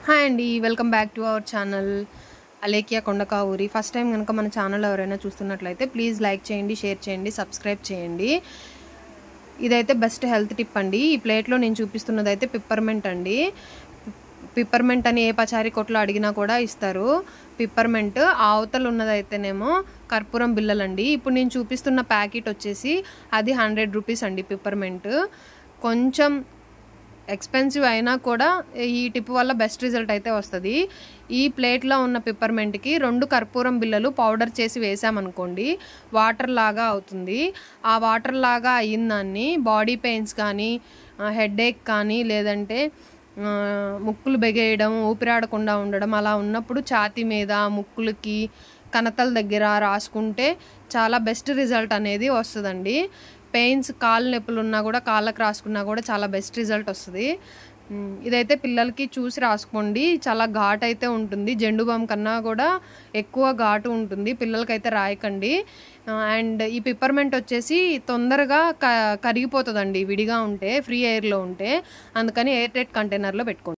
Hi అండి, welcome back to our channel Alekhya Kondakavuri. First time కనుక మన ఛానల్ ఎవరైనా చూస్తున్నట్లయితే ప్లీజ్ లైక్ చేయండి, షేర్ చేయండి, సబ్స్క్రైబ్ చేయండి. ఇదైతే బెస్ట్ హెల్త్ టిప్ అండి. ఈ ప్లేట్లో నేను చూపిస్తున్నది అయితే పిప్పర్మెంట్ అండి. పిప్పర్మెంట్ అని ఏ పచారీ కొట్లో అడిగినా కూడా ఇస్తారు. పిప్పర్మెంట్ అవతలు ఉన్నదైతేనేమో కర్పూరం బిళ్ళలండి. ఇప్పుడు నేను చూపిస్తున్న ప్యాకెట్ వచ్చేసి అది 100 రూపీస్ అండి. పిప్పర్మెంట్ కొంచెం ఎక్స్పెన్సివ్ అయినా కూడా ఈ టిప్ వల్ల బెస్ట్ రిజల్ట్ అయితే వస్తుంది. ఈ ప్లేట్లో ఉన్న పిప్పర్మెంట్కి 2 కర్పూరం బిళ్ళలు పౌడర్ చేసి వేసామనుకోండి, వాటర్ లాగా అవుతుంది. ఆ వాటర్ లాగా అయిన దాన్ని బాడీ పెయిన్స్ కానీ, హెడేక్ కానీ, లేదంటే ముక్కులు బెగేయడం, ఊపిరాడకుండా ఉండడం అలా ఉన్నప్పుడు ఛాతీ మీద, ముక్కులకి, కణతల దగ్గర రాసుకుంటే చాలా బెస్ట్ రిజల్ట్ అనేది వస్తుందండి. పెయిన్స్, కాళ్ళ నొప్పులు ఉన్నా కూడా కాళ్ళకు రాసుకున్నా కూడా చాలా బెస్ట్ రిజల్ట్ వస్తుంది. ఇదైతే పిల్లలకి చూసి రాసుకోండి. చాలా ఘాటు అయితే ఉంటుంది, జెండు బామ్ కన్నా కూడా ఎక్కువ ఘాటు ఉంటుంది. పిల్లలకైతే రాయకండి. అండ్ ఈ పిప్పర్మెంట్ వచ్చేసి తొందరగా కరిగిపోతుందండి విడిగా ఉంటే, ఫ్రీ ఎయిర్లో ఉంటే. అందుకని ఎయిర్ టైట్ కంటైనర్లో పెట్టుకోండి.